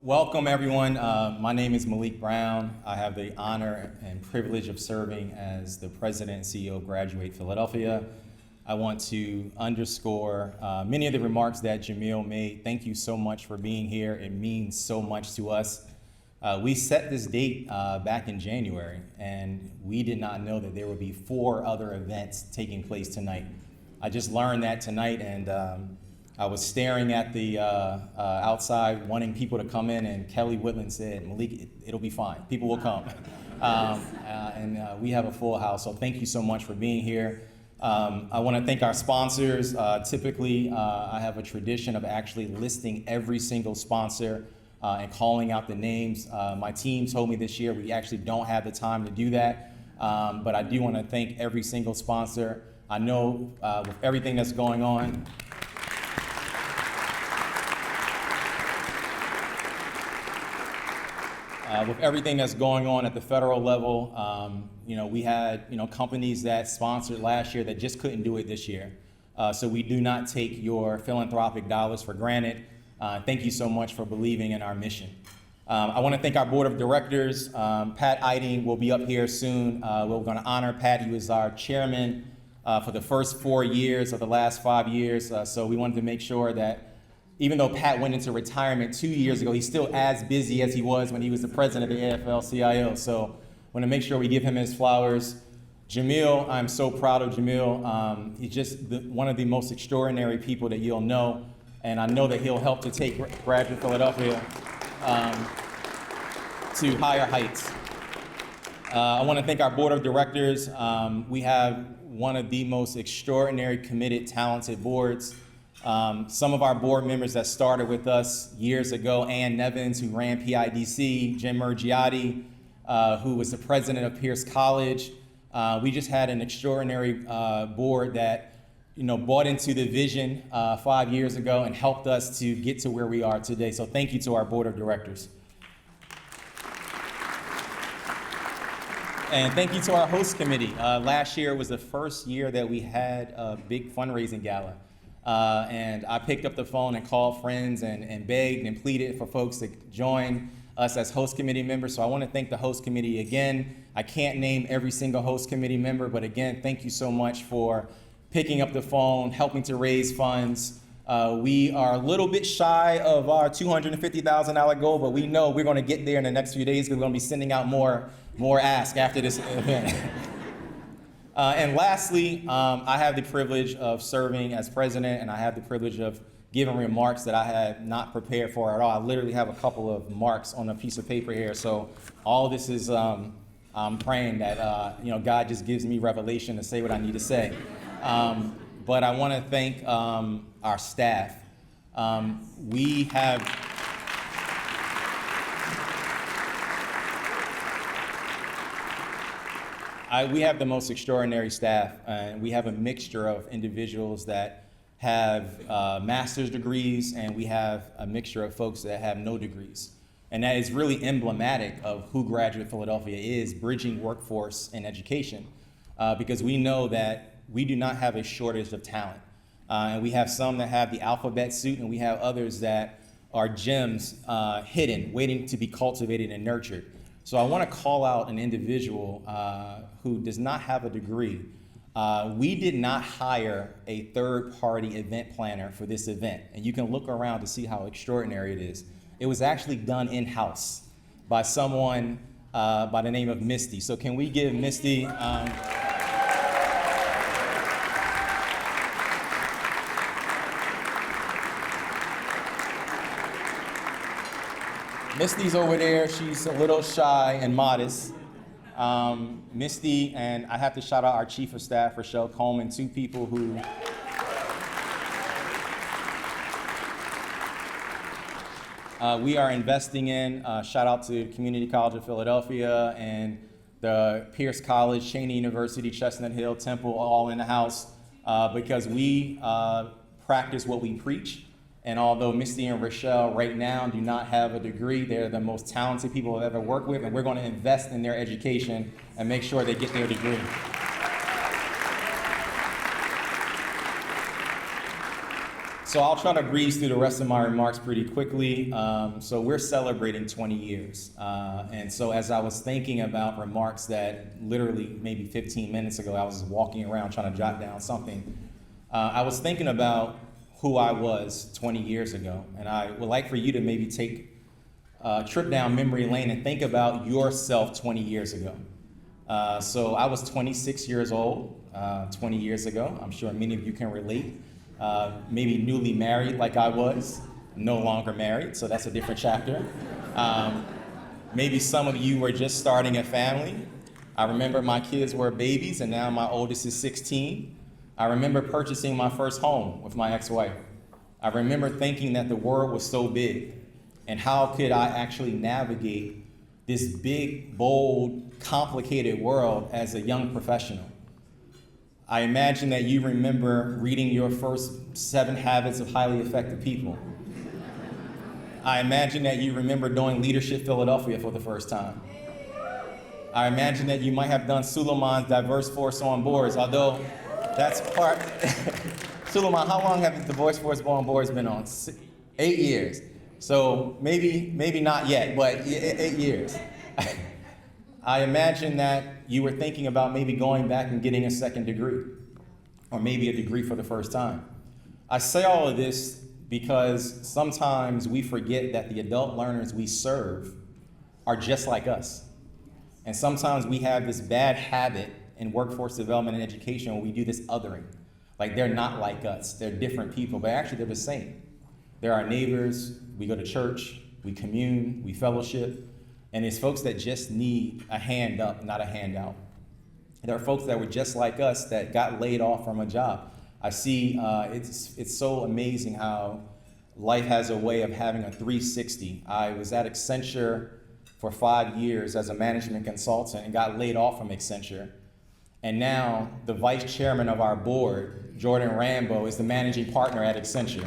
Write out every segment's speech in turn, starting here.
Welcome, everyone. My name is Malik Brown. I have the honor and privilege of serving as the president and CEO of Graduate Philadelphia. I want to underscore many of the remarks that Jamil made. Thank you so much for being here. It means so much to us. We set this date back in January, and we did not know that there would be 4 other events taking place tonight. I just learned that tonight, and I was staring at the outside, wanting people to come in, and Kelly Whitland said, "Malik, it'll be fine. People will come." And we have a full house, so thank you so much for being here. I want to thank our sponsors. Typically, I have a tradition of actually listing every single sponsor and calling out the names. My team told me this year we actually don't have the time to do that, but I do want to thank every single sponsor. I know with everything that's going on, at the federal level, we had companies that sponsored last year that just couldn't do it this year. So we do not take your philanthropic dollars for granted. Thank you so much for believing in our mission. I want to thank our board of directors. Pat Eiding will be up here soon. We're going to honor Pat. He was our chairman for the first 4 years of the last 5 years. So we wanted to make sure that even though Pat went into retirement 2 years ago, he's still as busy as he was when he was the president of the AFL-CIO. So I want to make sure we give him his flowers. Jamil, I'm so proud of Jamil. He's just one of the most extraordinary people that you'll know, and I know that he'll help to take Graduate Philadelphia to higher heights. I want to thank our board of directors. We have one of the most extraordinary, committed, talented boards. Some of our board members that started with us years ago: Ann Nevins, who ran PIDC; Jim Murgiati, who was the president of Pierce College. We just had an extraordinary board that bought into the vision 5 years ago and helped us to get to where we are today. So thank you to our board of directors. And thank you to our host committee. Last year was the first year that we had a big fundraising gala. And I picked up the phone and called friends and begged and pleaded for folks to join us as host committee members. So I want to thank the host committee again. I can't name every single host committee member, but again, thank you so much for picking up the phone, helping to raise funds. We are a little bit shy of our $250,000 goal, but we know we're going to get there in the next few days because we're going to be sending out more ask after this event. And lastly, I have the privilege of serving as president, and I have the privilege of giving remarks that I had not prepared for at all. I literally have a couple of marks on a piece of paper here. So all this is, I'm praying that God just gives me revelation to say what I need to say. But I want to thank our staff. We have the most extraordinary staff, and we have a mixture of individuals that have master's degrees, and we have a mixture of folks that have no degrees. And that is really emblematic of who Graduate Philadelphia is, bridging workforce and education, because we know that we do not have a shortage of talent. And we have some that have the alphabet soup, and we have others that are gems hidden, waiting to be cultivated and nurtured. So I want to call out an individual who does not have a degree. We did not hire a third-party event planner for this event, and you can look around to see how extraordinary it is. It was actually done in-house by someone by the name of Misty. So can we give Misty... Misty's over there. She's a little shy and modest. Misty, and I have to shout out our chief of staff, Rochelle Coleman, 2 people who we are investing in. Shout out to Community College of Philadelphia and the Pierce College, Cheney University, Chestnut Hill, Temple, all in the house, because we practice what we preach. And although Misty and Rochelle right now do not have a degree, they're the most talented people I've ever worked with, and we're going to invest in their education and make sure they get their degree. So I'll try to breeze through the rest of my remarks pretty quickly. So we're celebrating 20 years. And so as I was thinking about remarks that literally maybe 15 minutes ago, I was walking around trying to jot down something. I was thinking about who I was 20 years ago. And I would like for you to maybe take a trip down memory lane and think about yourself 20 years ago. So I was 26 years old 20 years ago. I'm sure many of you can relate. Maybe newly married like I was, no longer married, so that's a different chapter. Maybe some of you were just starting a family. I remember my kids were babies and now my oldest is 16. I remember purchasing my first home with my ex-wife. I remember thinking that the world was so big and how could I actually navigate this big, bold, complicated world as a young professional. I imagine that you remember reading your first 7 Habits of Highly Effective People. I imagine that you remember doing Leadership Philadelphia for the first time. I imagine that you might have done Suleiman's Diverse Force on Boards, although that's part. Suleiman, how long have the Diverse Force on Boards been on? 8 years. So maybe not yet, but 8 years. I imagine that you were thinking about maybe going back and getting a second degree, or maybe a degree for the first time. I say all of this because sometimes we forget that the adult learners we serve are just like us. And sometimes we have this bad habit in workforce development and education where we do this othering. Like they're not like us, they're different people, but actually they're the same. They're our neighbors, we go to church, we commune, we fellowship. And it's folks that just need a hand up, not a handout. There are folks that were just like us that got laid off from a job. I see it's so amazing how life has a way of having a 360. I was at Accenture for 5 years as a management consultant and got laid off from Accenture. And now the vice chairman of our board, Jordan Rambo, is the managing partner at Accenture.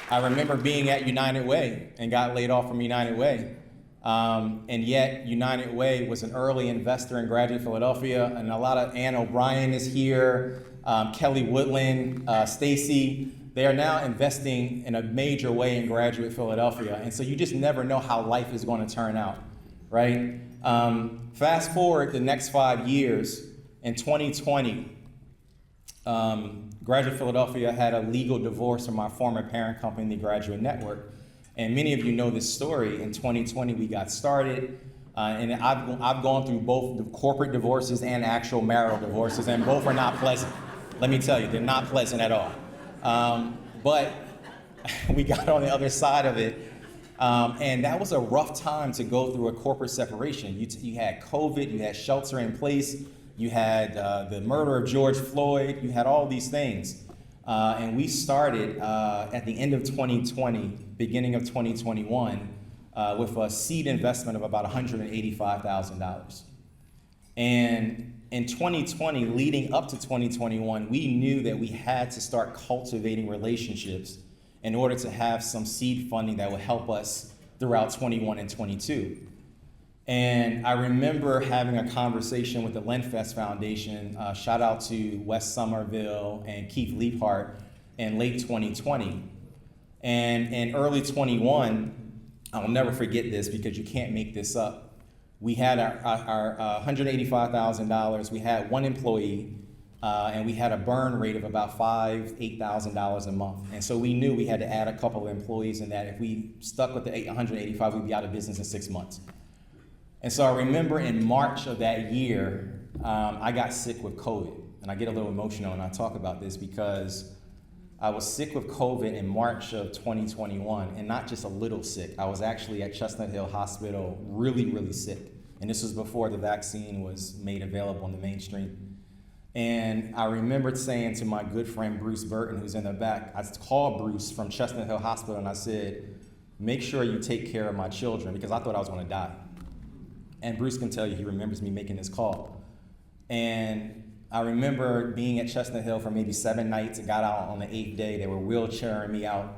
I remember being at United Way and got laid off from United Way. And yet United Way was an early investor in Graduate Philadelphia, and a lot of Ann O'Brien is here, Kelly Woodland, Stacy. They are now investing in a major way in Graduate Philadelphia. And so you just never know how life is going to turn out, right? Fast forward the next 5 years, in 2020, Graduate Philadelphia had a legal divorce from our former parent company, the Graduate Network. And many of you know this story. In 2020, we got started, and I've gone through both the corporate divorces and actual marital divorces, and both are not pleasant. Let me tell you, they're not pleasant at all. But we got on the other side of it, and that was a rough time to go through a corporate separation. You had COVID, you had shelter in place, you had the murder of George Floyd, you had all these things. And we started at the end of 2020, beginning of 2021, with a seed investment of about $185,000. And in 2020, leading up to 2021, we knew that we had to start cultivating relationships in order to have some seed funding that would help us throughout 21 and 22. And I remember having a conversation with the Lenfest Foundation, shout out to Wes Somerville and Keith Leaphart, in late 2020. And in early 21, I'll never forget this because you can't make this up. We had our $185,000, we had one employee, and we had a burn rate of about $8,000 a month. And so we knew we had to add a couple of employees, and that if we stuck with the 185, we'd be out of business in 6 months. And so I remember in March of that year, I got sick with COVID. And I get a little emotional when I talk about this because I was sick with COVID in March of 2021, and not just a little sick. I was actually at Chestnut Hill Hospital really, really sick. And this was before the vaccine was made available in the mainstream. And I remembered saying to my good friend Bruce Burton, who's in the back, I called Bruce from Chestnut Hill Hospital and I said, make sure you take care of my children, because I thought I was gonna die. And Bruce can tell you, he remembers me making this call. And I remember being at Chestnut Hill for maybe 7 nights and got out on the 8th day. They were wheelchairing me out.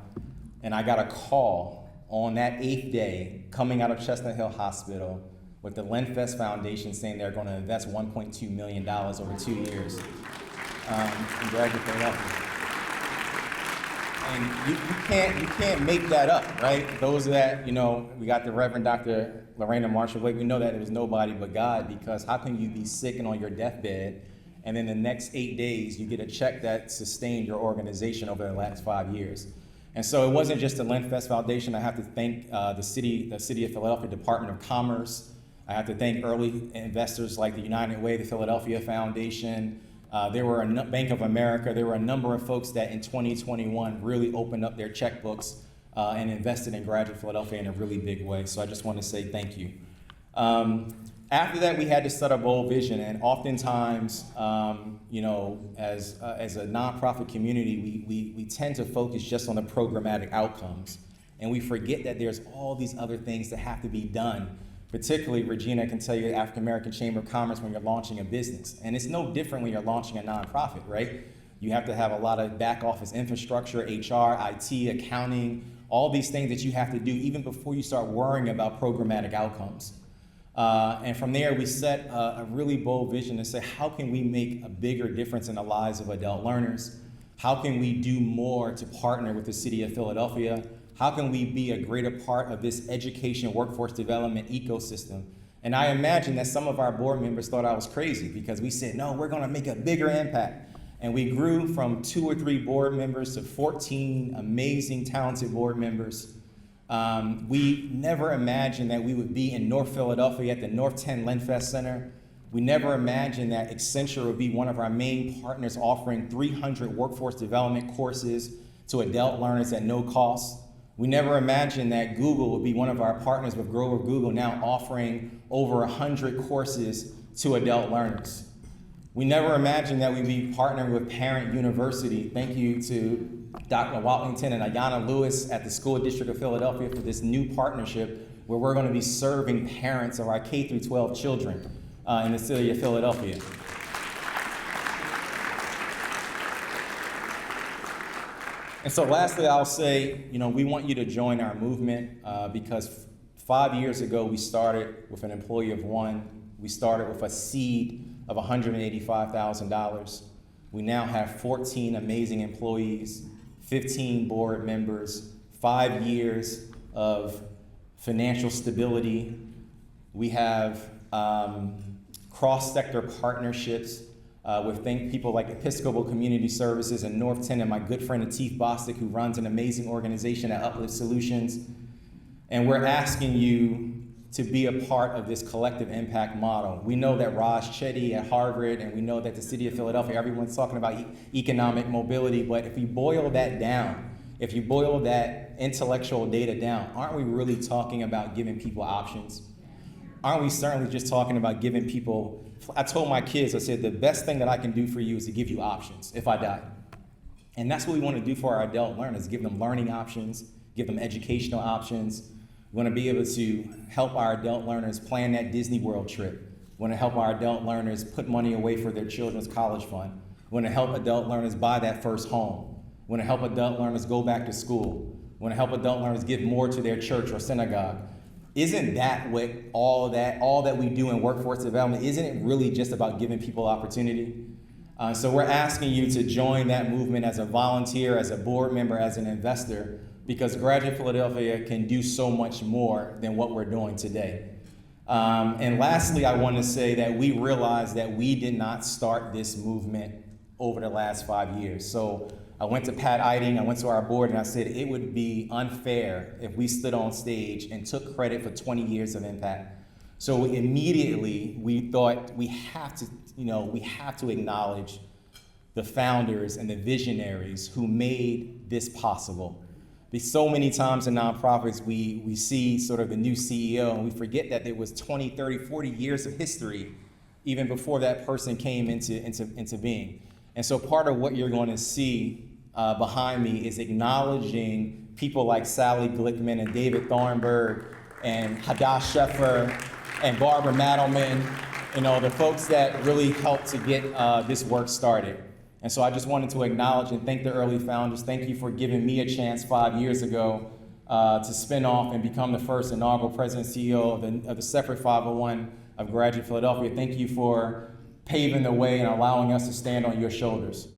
And I got a call on that 8th day coming out of Chestnut Hill Hospital with the Lenfest Foundation saying they're going to invest $1.2 million over 2 years. in Graduate Philadelphia. And you can't make that up, right? Those that, we got the Reverend Dr. Lorena Marshall Blake, we know that it was nobody but God, because how can you be sick and on your deathbed, and then the next 8 days you get a check that sustained your organization over the last 5 years? And so it wasn't just the Lenfest Foundation. I have to thank the City of Philadelphia Department of Commerce. I have to thank early investors like the United Way, the Philadelphia Foundation. There were Bank of America. There were a number of folks that in 2021 really opened up their checkbooks and invested in Graduate Philadelphia in a really big way. So I just want to say thank you. After that, we had to set a bold vision, and oftentimes, as a nonprofit community, we tend to focus just on the programmatic outcomes, and we forget that there's all these other things that have to be done. Particularly, Regina can tell you, the African American Chamber of Commerce, when you're launching a business, and it's no different when you're launching a nonprofit, right? You have to have a lot of back office infrastructure, HR, IT, accounting, all these things that you have to do even before you start worrying about programmatic outcomes. And from there, we set a really bold vision to say, how can we make a bigger difference in the lives of adult learners? How can we do more to partner with the City of Philadelphia? How can we be a greater part of this education workforce development ecosystem? And I imagine that some of our board members thought I was crazy, because we said, no, we're gonna make a bigger impact. And we grew from 2 or 3 board members to 14 amazing, talented board members. We never imagined that we would be in North Philadelphia at the North 10 Lenfest Center. We never imagined that Accenture would be one of our main partners, offering 300 workforce development courses to adult learners at no cost. We never imagined that Google would be one of our partners with Grow with Google, now offering over 100 courses to adult learners. We never imagined that we'd be partnering with Parent University. Thank you to Dr. Watlington and Ayanna Lewis at the School District of Philadelphia for this new partnership where we're going to be serving parents of our K-12 children in the city of Philadelphia. And so lastly, I'll say, we want you to join our movement because 5 years ago, we started with an employee of 1. We started with a seed of $185,000. We now have 14 amazing employees, 15 board members, 5 years of financial stability. We have cross-sector partnerships with people like Episcopal Community Services in North 10 and my good friend Atif Bostic, who runs an amazing organization at Uplift Solutions. And we're asking you to be a part of this collective impact model. We know that Raj Chetty at Harvard, and we know that the City of Philadelphia, everyone's talking about economic mobility, but if you boil that down, if you boil that intellectual data down, aren't we really talking about giving people options? Aren't we certainly just talking about giving people, I told my kids, I said, the best thing that I can do for you is to give you options if I die. And that's what we want to do for our adult learners, give them learning options, give them educational options. We want to be able to help our adult learners plan that Disney World trip. We want to help our adult learners put money away for their children's college fund. We want to help adult learners buy that first home. We want to help adult learners go back to school. We want to help adult learners give more to their church or synagogue. Isn't that what all that we do in workforce development, isn't it really just about giving people opportunity? So we're asking you to join that movement as a volunteer, as a board member, as an investor, because Graduate Philadelphia can do so much more than what we're doing today. And lastly, I want to say that we realized that we did not start this movement over the last 5 years. So I went to Pat Eiding, I went to our board, and I said it would be unfair if we stood on stage and took credit for 20 years of impact. So immediately we thought we have to acknowledge the founders and the visionaries who made this possible. Because so many times in nonprofits, we see sort of the new CEO and we forget that there was 20, 30, 40 years of history even before that person came into being. And so part of what you're going to see behind me is acknowledging people like Sally Glickman and David Thornburg and Hadash Sheffer and Barbara Madelman, the folks that really helped to get this work started. And so I just wanted to acknowledge and thank the early founders. Thank you for giving me a chance 5 years ago to spin off and become the first inaugural president and CEO of the separate 501 of Graduate Philadelphia. Thank you for paving the way and allowing us to stand on your shoulders.